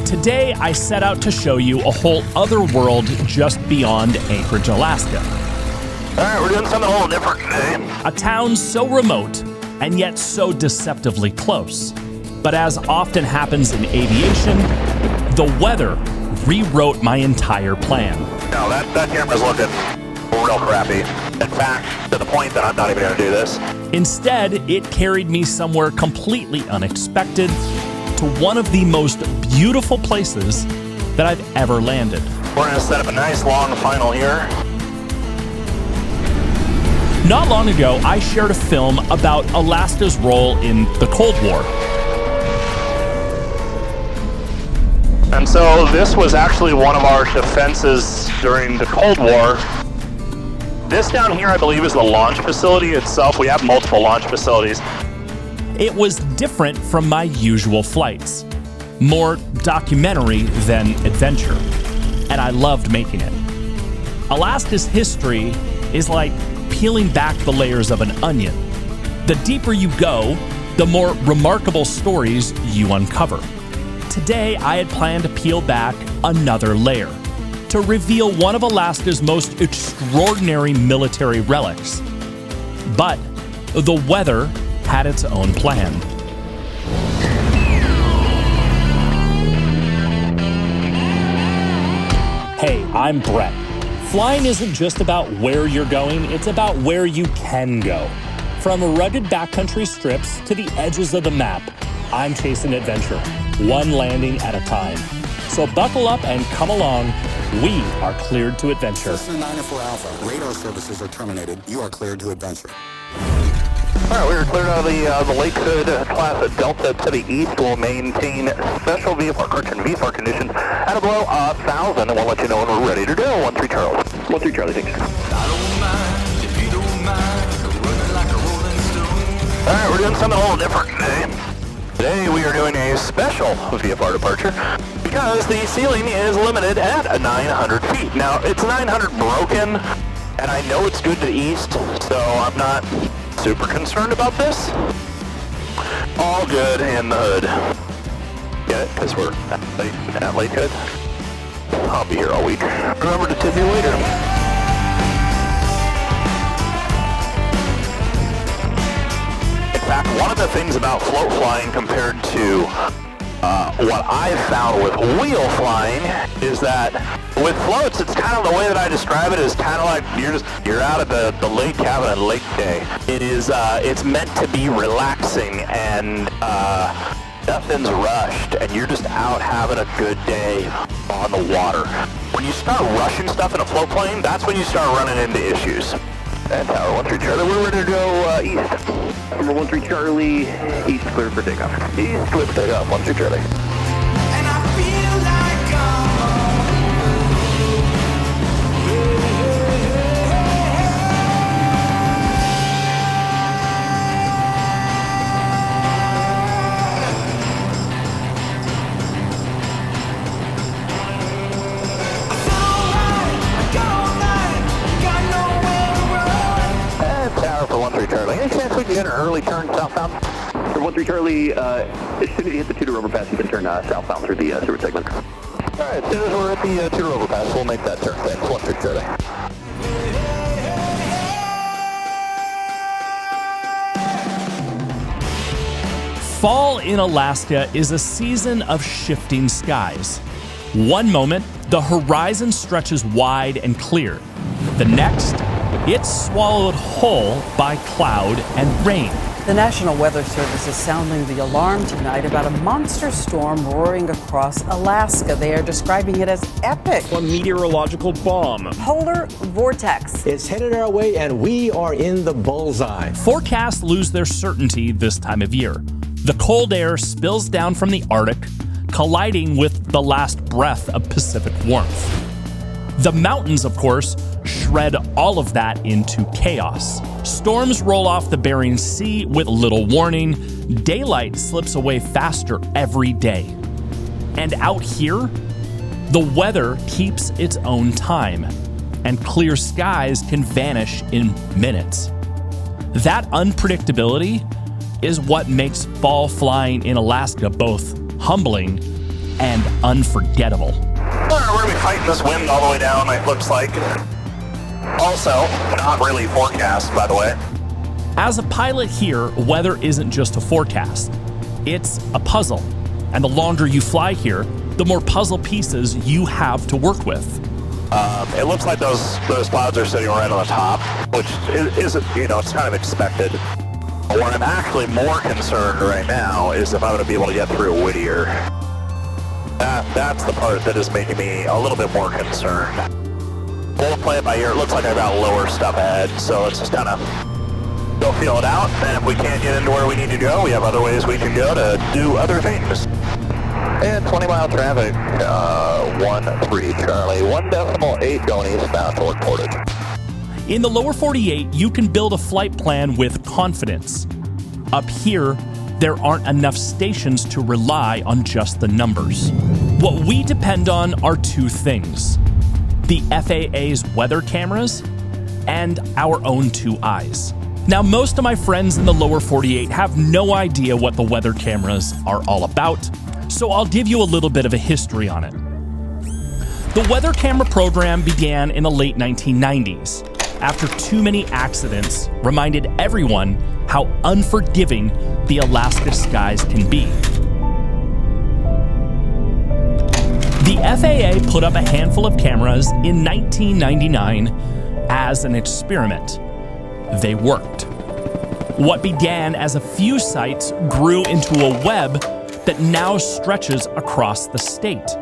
Today, I set out to show you a whole other world just beyond Anchorage, Alaska. All right, we're doing something a little different today. A town so remote and yet so deceptively close. But as often happens in aviation, the weather rewrote my entire plan. No, that camera's looking real crappy. In fact, to the point that I'm not even going to do this. Instead, it carried me somewhere completely unexpected to one of the most beautiful places that I've ever landed. We're going to set up a nice long final here. Not long ago, I shared a film about Alaska's role in the Cold War. And so this was actually one of our defenses during the Cold War. This down here, I believe, is the launch facility itself. We have multiple launch facilities. It was different from my usual flights. More documentary than adventure. And I loved making it. Alaska's history is like peeling back the layers of an onion. The deeper you go, the more remarkable stories you uncover. Today, I had planned to peel back another layer to reveal one of Alaska's most extraordinary military relics. But the weather had its own plan. Hey, I'm Brett. Flying isn't just about where you're going, it's about where you can go. From rugged backcountry strips to the edges of the map, I'm chasing adventure, one landing at a time. So buckle up and come along. We are cleared to adventure. Cessna 904 Alpha, radar services are terminated. You are cleared to adventure. All right, we are cleared out of the Lake Hood class at Delta to the east. We'll maintain special VFR conditions at a below 1,000, and we'll let you know when we're ready to go. 13 Charlie. 13 Charlie, thanks. I don't mind if you don't mind, running like a rolling stone. All right, we're doing something a little different today. Today we are doing a special VFR departure because the ceiling is limited at 900 feet. Now, it's 900 broken, and I know it's good to the east, so I'm not super concerned about this. All good in the hood. Get it? Because we're at Lake Hood. I'll be here all week. Remember to tip you later. In fact, one of the things about float flying compared to what I've found with wheel flying is that with floats, it's kind of the way that I describe it is kind of like you're out at the lake cabin at Lake Day. It is it's meant to be relaxing and nothing's rushed and you're just out having a good day on the water. When you start rushing stuff in a float plane, that's when you start running into issues. And Tower 13 Charlie, we're ready to go east. Number 13 Charlie, east clear for takeoff. East clear for takeoff, 13 Charlie. And I feel like Tower for 13 Charlie. Any chance we can get an early turn southbound? For 13 Charlie, as soon as you hit the Tudor overpass, you can turn southbound through the sewer segment. All right, as soon as we're at the Tudor overpass, we'll make that turn. Thanks, 13 Charlie. Fall in Alaska is a season of shifting skies. One moment, the horizon stretches wide and clear. The next, it's swallowed whole by cloud and rain. The National Weather Service is sounding the alarm tonight about a monster storm roaring across Alaska. They are describing it as epic. A meteorological bomb. Polar vortex. It's headed our way and we are in the bullseye. Forecasts lose their certainty this time of year. The cold air spills down from the Arctic, colliding with the last breath of Pacific warmth. The mountains, of course, shred all of that into chaos. Storms roll off the Bering Sea with little warning. Daylight slips away faster every day. And out here, the weather keeps its own time, and clear skies can vanish in minutes. That unpredictability is what makes fall flying in Alaska both humbling and unforgettable. We're going to be fighting this wind all the way down, it looks like. Also, not really forecast, by the way. As a pilot here, weather isn't just a forecast. It's a puzzle. And the longer you fly here, the more puzzle pieces you have to work with. It looks like those clouds are sitting right on the top, which isn't, it's kind of expected. What I'm actually more concerned right now is if I'm going to be able to get through Whittier. That's the part that is making me a little bit more concerned. We'll play it by ear. It looks like I've got lower stuff ahead, so let's just kind of go feel it out. And if we can't get into where we need to go, we have other ways we can go to do other things. And 20-mile traffic, 13 Charlie, 1.8 going eastbound toward Portage. In the lower 48, you can build a flight plan with confidence. Up here, there aren't enough stations to rely on just the numbers. What we depend on are two things: the FAA's weather cameras and our own two eyes. Now, most of my friends in the lower 48 have no idea what the weather cameras are all about, so I'll give you a little bit of a history on it. The weather camera program began in the late 1990s, after too many accidents reminded everyone how unforgiving the Alaska skies can be. The FAA put up a handful of cameras in 1999 as an experiment. They worked. What began as a few sites grew into a web that now stretches across the state.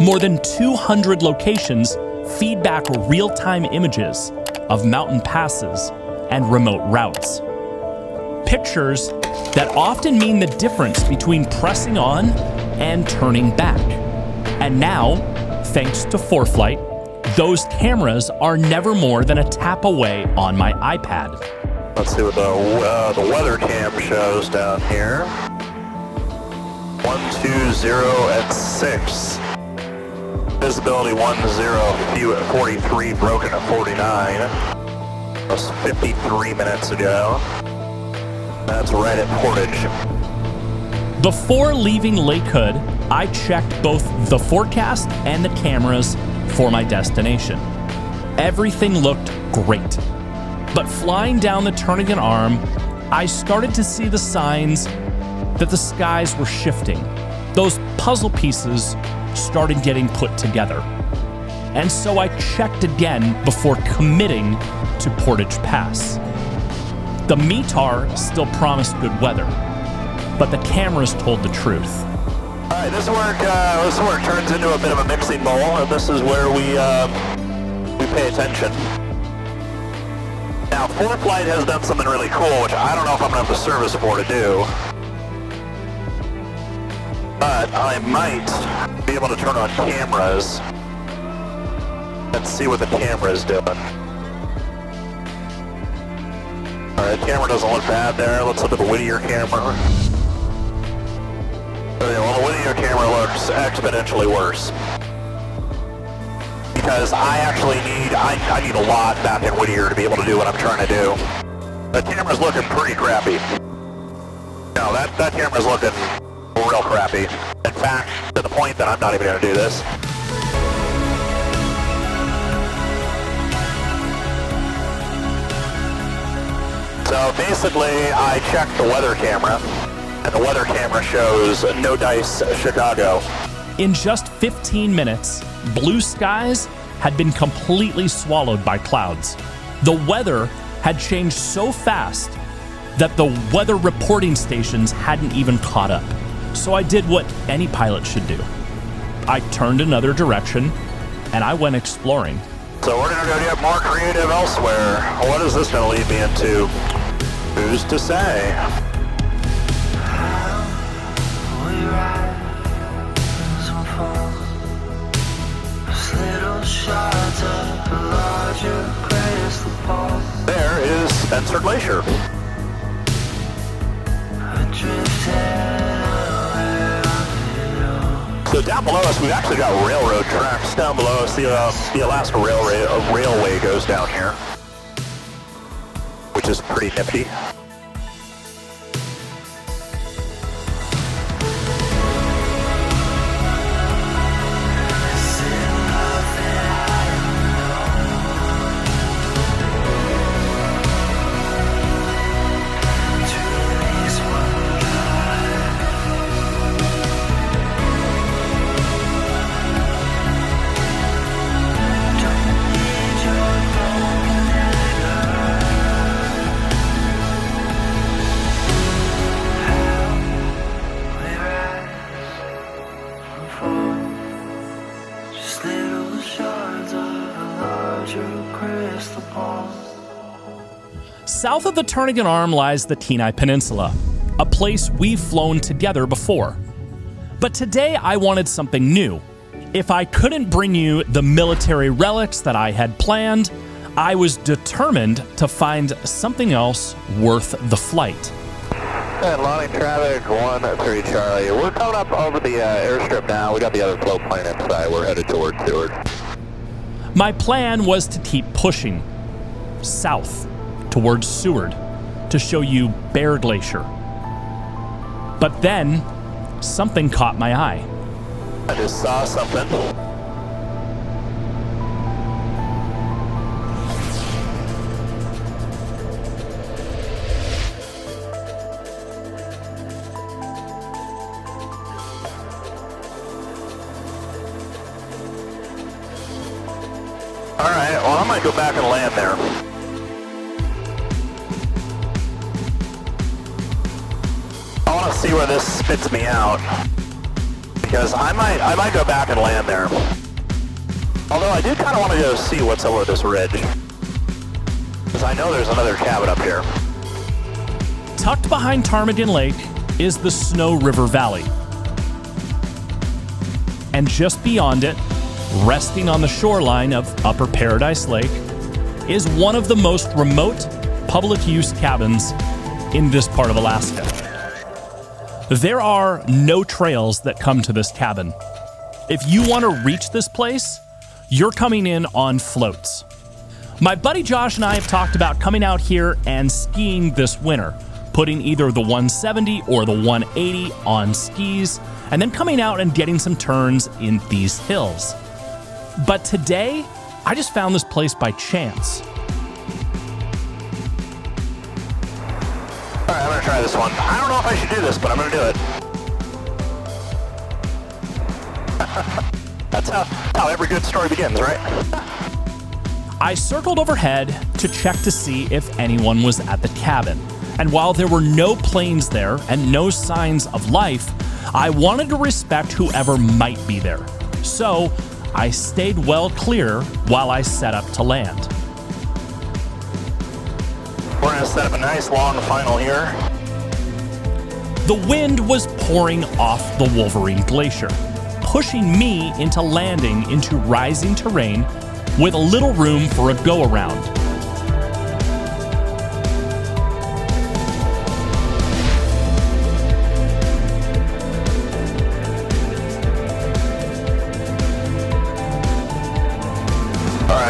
More than 200 locations feed back real-time images of mountain passes and remote routes. Pictures that often mean the difference between pressing on and turning back. And now, thanks to ForeFlight, those cameras are never more than a tap away on my iPad. Let's see what the weather cam shows down here. 120 at 6. Visibility 10, view at 43, broken at 49. That was 53 minutes ago. That's right at Portage. Before leaving Lake Hood, I checked both the forecast and the cameras for my destination. Everything looked great. But flying down the Turnagain Arm, I started to see the signs that the skies were shifting. Those puzzle pieces started getting put together. And so I checked again before committing to Portage Pass. The METAR still promised good weather, but the cameras told the truth. All right, this is where it turns into a bit of a mixing bowl, and this is where we pay attention. Now, ForeFlight has done something really cool, which I don't know if I'm going to have the service for to do. But I might be able to turn on cameras and see what the camera is doing. Alright, the camera doesn't look bad there. Let's look at the Whittier camera. Okay, well, the Whittier camera looks exponentially worse. Because I need a lot back in Whittier to be able to do what I'm trying to do. The camera's looking pretty crappy. No, that camera's looking real crappy. In fact, to the point that I'm not even going to do this. So basically, I checked the weather camera, and the weather camera shows no dice Chicago. In just 15 minutes, blue skies had been completely swallowed by clouds. The weather had changed so fast that the weather reporting stations hadn't even caught up. So I did what any pilot should do. I turned another direction, and I went exploring. So we're gonna go get more creative elsewhere. What is this gonna lead me into? Who's to say? There is Spencer Glacier. So down below us, we've actually got railroad tracks down below us. The Alaska Railway goes down here, which is pretty nifty. South of the Turnagain Arm lies the Kenai Peninsula, a place we've flown together before. But today I wanted something new. If I couldn't bring you the military relics that I had planned, I was determined to find something else worth the flight. And Lonnie traffic 13 Charlie. We're coming up over the airstrip now. We got the other float plane inside. We're headed towards Seward. My plan was to keep pushing south towards Seward to show you Bear Glacier. But then something caught my eye. I just saw something. All right, well, I might go back and land there. I want to see where this spits me out, because I might go back and land there. Although I do kind of want to go see what's over this ridge, because I know there's another cabin up here. Tucked behind Ptarmigan Lake is the Snow River Valley. And just beyond it, resting on the shoreline of Upper Paradise Lake, is one of the most remote public use cabins in this part of Alaska. There are no trails that come to this cabin. If you want to reach this place, you're coming in on floats. My buddy Josh and I have talked about coming out here and skiing this winter, putting either the 170 or the 180 on skis, and then coming out and getting some turns in these hills. But today, I just found this place by chance. All right, I'm gonna try this one. I don't know if I should do this, but I'm gonna do it. That's how every good story begins, right? I circled overhead to check to see if anyone was at the cabin. And while there were no planes there and no signs of life, I wanted to respect whoever might be there. So I stayed well clear while I set up to land. We're gonna set up a nice long final here. The wind was pouring off the Wolverine Glacier, pushing me into landing into rising terrain with a little room for a go-around.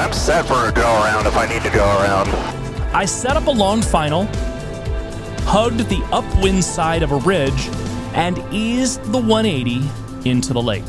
I'm set for a go-around if I need to go around. I set up a long final, hugged the upwind side of a ridge, and eased the 180 into the lake.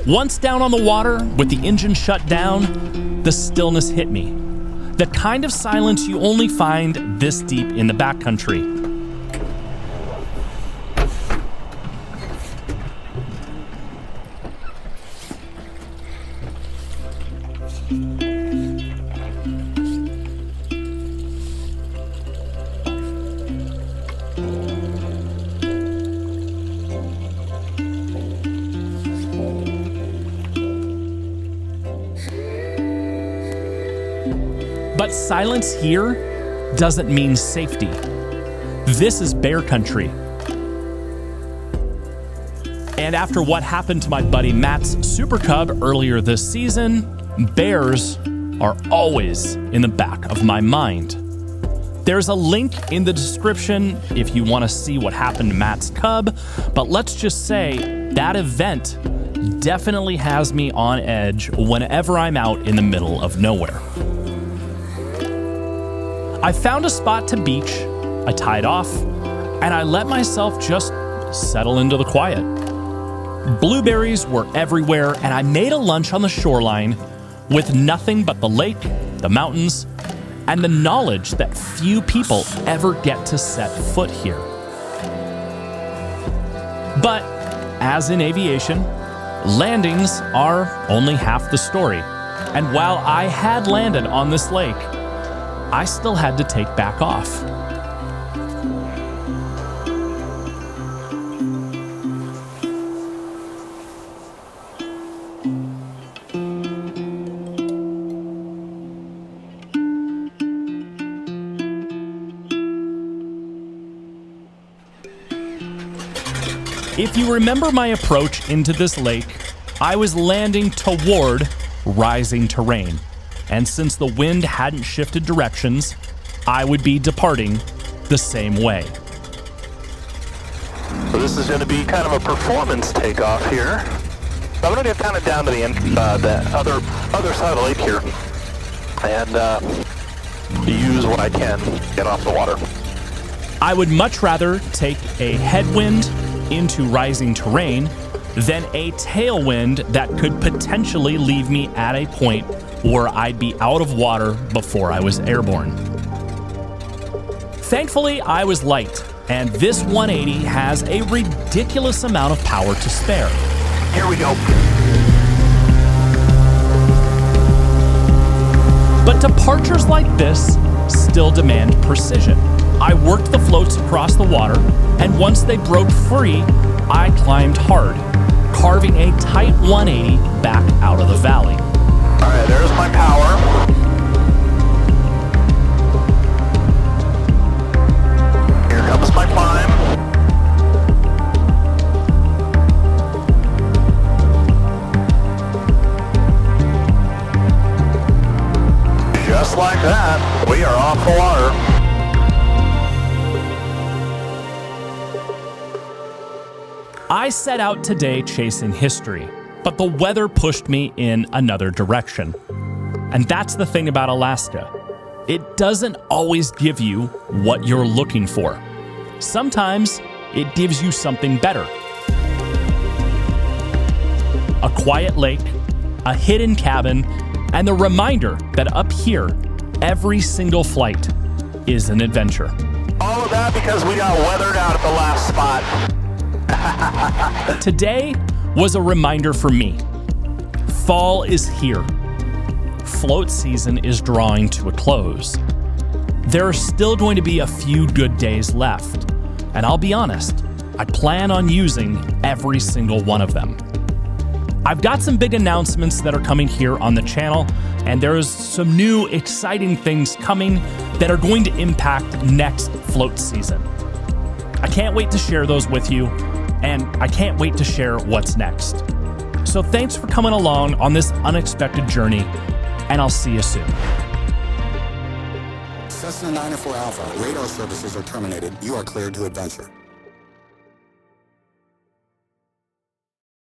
Once down on the water, with the engine shut down, the stillness hit me. The kind of silence you only find this deep in the backcountry. But silence here doesn't mean safety. This is bear country. And after what happened to my buddy Matt's Super Cub earlier this season, bears are always in the back of my mind. There's a link in the description if you want to see what happened to Matt's cub, but let's just say that event definitely has me on edge whenever I'm out in the middle of nowhere. I found a spot to beach I tied off, and I let myself just settle into the quiet. Blueberries were everywhere, and I made a lunch on the shoreline with nothing but the lake, the mountains, and the knowledge that few people ever get to set foot here. But as in aviation, landings are only half the story. And while I had landed on this lake, I still had to take back off. If you remember my approach into this lake, I was landing toward rising terrain. And since the wind hadn't shifted directions, I would be departing the same way. So this is going to be kind of a performance takeoff here. So I'm going to get kind of down to the other side of the lake here and use what I can to get off the water. I would much rather take a headwind into rising terrain than a tailwind that could potentially leave me at a point where I'd be out of water before I was airborne. Thankfully, I was light, and this 180 has a ridiculous amount of power to spare. Here we go. But departures like this still demand precision. I worked the floats across the water, and once they broke free, I climbed hard, carving a tight 180 back out of the valley. All right, there's my power. Here comes my climb. Just like that, we are off the water. I set out today chasing history, but the weather pushed me in another direction. And that's the thing about Alaska. It doesn't always give you what you're looking for. Sometimes it gives you something better. A quiet lake, a hidden cabin, and the reminder that up here, every single flight is an adventure. All of that because we got weathered out at the last spot. Today was a reminder for me. Fall is here. Float season is drawing to a close. There are still going to be a few good days left, and I'll be honest, I plan on using every single one of them. I've got some big announcements that are coming here on the channel, and there's some new exciting things coming that are going to impact next float season. I can't wait to share those with you, and I can't wait to share what's next. So thanks for coming along on this unexpected journey, and I'll see you soon. Cessna 904 Alpha, radar services are terminated. You are cleared to adventure.